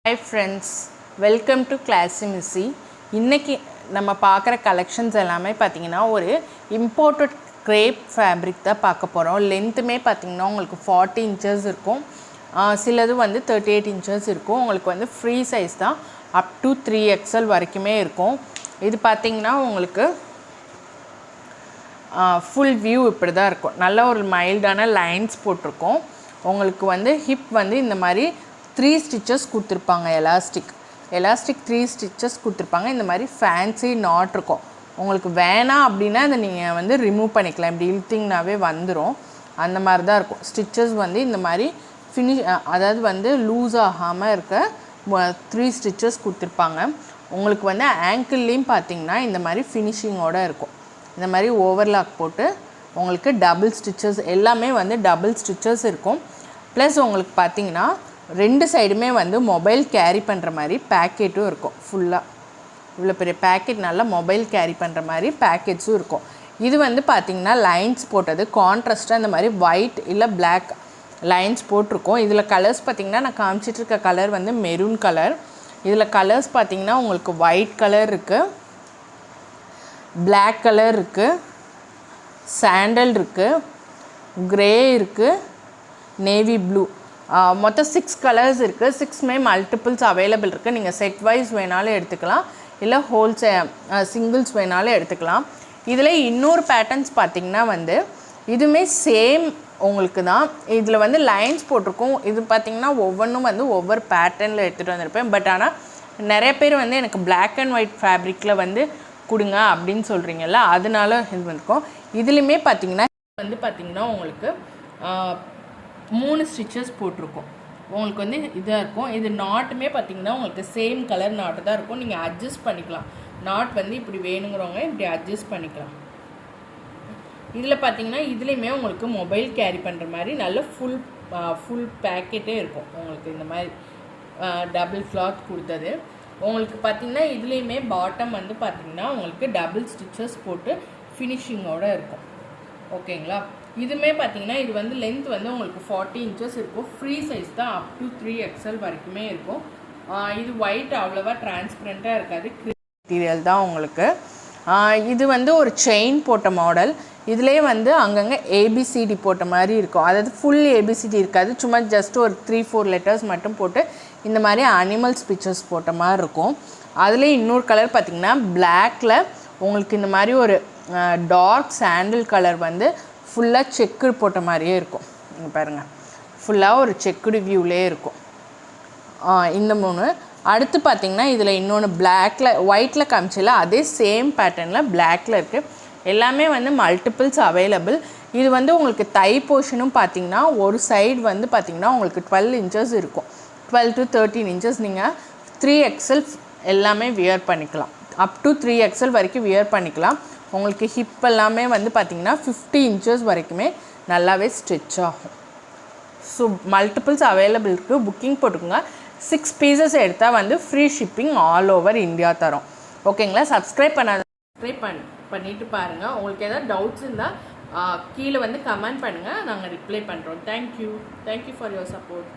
Hi friends, welcome to Classy. இன்னைக்கு நம்ம பார்க்குற கலெக்ஷன்ஸ் எல்லாமே பார்த்தீங்கன்னா ஒரு இம்போர்ட்டட் கிரேப் ஃபேப்ரிக் தான் பார்க்க போகிறோம். லென்த்துமே பார்த்தீங்கன்னா உங்களுக்கு 40 inches இருக்கும், சிலது வந்து 38 inches இருக்கும். உங்களுக்கு வந்து ஃப்ரீ சைஸ் தான், அப் டு 3XL வரைக்குமே இருக்கும். இது பார்த்தீங்கன்னா உங்களுக்கு ஃபுல் வியூ இப்படி தான் இருக்கும். நல்ல ஒரு மைல்டான லைன்ஸ் போட்டிருக்கோம். உங்களுக்கு வந்து ஹிப் வந்து இந்த மாதிரி 3 stitches கொடுத்துருப்பாங்க. எலாஸ்டிக் 3 stitches கொடுத்துருப்பாங்க. இந்த மாதிரி ஃபேன்சி நாட் இருக்கும். உங்களுக்கு வேணாம் அப்படின்னா அதை நீங்கள் வந்து ரிமூவ் பண்ணிக்கலாம். இப்படி இழுத்திங்கனாவே வந்துடும். அந்த மாதிரி தான் இருக்கும். ஸ்டிச்சஸ் வந்து இந்த மாதிரி அதாவது வந்து லூஸ் ஆகாமல் இருக்க 3 stitches கொடுத்துருப்பாங்க. உங்களுக்கு வந்து ஆங்கிள்லேயும் பார்த்தீங்கன்னா இந்த மாதிரி ஃபினிஷிங்கோடு இருக்கும். இந்த மாதிரி ஓவர்லாக் போட்டு உங்களுக்கு டபுள் ஸ்டிச்சஸ் எல்லாமே வந்து டபுள் ஸ்டிச்சஸ் இருக்கும். ப்ளஸ் உங்களுக்கு பார்த்தீங்கன்னா ரெண்டு சைடுமே வந்து மொபைல் கேரி பண்ணுற மாதிரி பேக்கெட்டும் இருக்கும். ஃபுல்லாக இவ்வளோ பெரிய பேக்கெட் நல்லா மொபைல் கேரி பண்ணுற மாதிரி பேக்கெட்ஸும் இருக்கும். இது வந்து பார்த்திங்கன்னா லைன்ஸ் போட்டது கான்ட்ராஸ்ட்டாக இந்த மாதிரி ஒயிட் இல்லை பிளாக் லைன்ஸ் போட்டிருக்கோம். இதில் கலர்ஸ் பார்த்திங்கன்னா நான் காமிச்சிட்ருக்க கலர் வந்து மெரூன் கலர். இதில் கலர்ஸ் பார்த்திங்கன்னா உங்களுக்கு ஒயிட் கலர் இருக்குது, பிளாக் கலர் இருக்குது, சாண்டல் இருக்குது, க்ரே இருக்குது, நேவி ப்ளூ, மொத்தம் 6 கலர்ஸ் இருக்குது. 6மே மல்டிபிள்ஸ் அவைலபிள் இருக்குது. நீங்கள் செட் வைஸ் வேணாலும் எடுத்துக்கலாம், இல்லை சிங்கிள்ஸ் வேணாலும் எடுத்துக்கலாம். இதில் இன்னொரு பேட்டர்ன்ஸ் பார்த்திங்கன்னா வந்து இதுவுமே சேம் உங்களுக்கு தான். இதில் வந்து லைன்ஸ் போட்டிருக்கோம். இது பார்த்திங்கன்னா ஒவ்வொன்றும் வந்து ஒவ்வொரு பேட்டர்னில் எடுத்துகிட்டு வந்திருப்பேன். பட் ஆனால் நிறைய பேர் வந்து எனக்கு பிளாக் அண்ட் ஒயிட் ஃபேப்ரிக்கில் வந்து கொடுங்க அப்படின்னு சொல்கிறீங்கல்ல, அதனால இது வந்துருக்கோம். இதுலேயுமே பார்த்திங்கன்னா உங்களுக்கு 3 ஸ்டிச்சஸ் போட்டிருக்கோம். உங்களுக்கு வந்து இதாக இருக்கும். இது நாட்டுமே பார்த்திங்கன்னா உங்களுக்கு சேம் கலர் நாட்டு தான் இருக்கும். நீங்கள் அட்ஜஸ்ட் பண்ணிக்கலாம். நாட் வந்து இப்படி வேணுங்கிறவங்க இப்படி அட்ஜஸ்ட் பண்ணிக்கலாம். இதில் பார்த்திங்கன்னா இதுலேயுமே உங்களுக்கு மொபைல் கேரி பண்ணுற மாதிரி நல்ல ஃபுல் பேக்கெட்டே இருக்கும். உங்களுக்கு இந்த மாதிரி டபுள் கிளாத் கொடுத்தது. உங்களுக்கு பார்த்திங்கன்னா இதுலேயுமே பாட்டம் வந்து பார்த்திங்கன்னா உங்களுக்கு டபுள் ஸ்டிச்சஸ் போட்டு ஃபினிஷிங்கோடு இருக்கும். ஓகேங்களா? இதுவுமே பார்த்திங்கன்னா இது வந்து லென்த் வந்து உங்களுக்கு 40 inches இருக்கும். ஃப்ரீ சைஸ் தான், அப் டு 3XL வரைக்குமே இருக்கும். இது ஒயிட் அவ்வளோவா டிரான்ஸ்பரண்ட்டாக இருக்காது, மெட்டீரியல் தான் உங்களுக்கு. இது வந்து ஒரு செயின் போட்ட மாடல். இதிலே வந்து அங்கங்கே ஏபிசிடி போட்ட மாதிரி இருக்கும். அதாவது ஃபுல் ஏபிசிடி இருக்காது, சும்மா ஜஸ்ட் ஒரு 3-4 letters மட்டும் போட்டு இந்த மாதிரி அனிமல்ஸ் பிக்சர்ஸ் போட்ட மாதிரி இருக்கும். அதுலேயே இன்னொரு கலர் பார்த்திங்கன்னா பிளாக்கில் உங்களுக்கு இந்த மாதிரி ஒரு டார்க் சாண்டில் கலர் வந்து ஃபுல்லாக செக்குடு போட்ட மாதிரியே இருக்கும். இங்கே பாருங்கள், ஃபுல்லாக ஒரு செக்குடு வியூலே இருக்கும். இந்த 3. அடுத்து பார்த்திங்கன்னா இதில் இன்னொன்று பிளாக்கில் ஒயிட்டில் காமிச்சில அதே சேம் பேட்டர்னில் பிளாக்கில் இருக்குது. எல்லாமே வந்து மல்டிபிள்ஸ் அவைலபிள். இது வந்து உங்களுக்கு தை போர்ஷனும் பார்த்திங்கன்னா ஒரு சைடு வந்து பார்த்திங்கன்னா உங்களுக்கு 12 inches இருக்கும். 12 to 13 inches. நீங்கள் 3XL எல்லாமே வியர் பண்ணிக்கலாம். அப் டு 3XL வரைக்கும் வியர் பண்ணிக்கலாம். உங்களுக்கு ஹிப் எல்லாமே வந்து பார்த்திங்கன்னா 50 inches வரைக்குமே நல்லாவே ஸ்டிச் ஆகும். ஸோ மல்டிபிள்ஸ் அவைலபிள் இருக்குது. புக்கிங் போட்டுக்கோங்க. 6 pieces எடுத்தால் வந்து free shipping all over India தரோம். ஓகேங்களா? சப்ஸ்கிரைப் பண்ணிவிட்டு பாருங்கள். உங்களுக்கு ஏதாவது டவுட்ஸ் இருந்தால் கீழே வந்து கமெண்ட் பண்ணுங்கள், நாங்கள் ரிப்ளை பண்ணுறோம். Thank you for your support.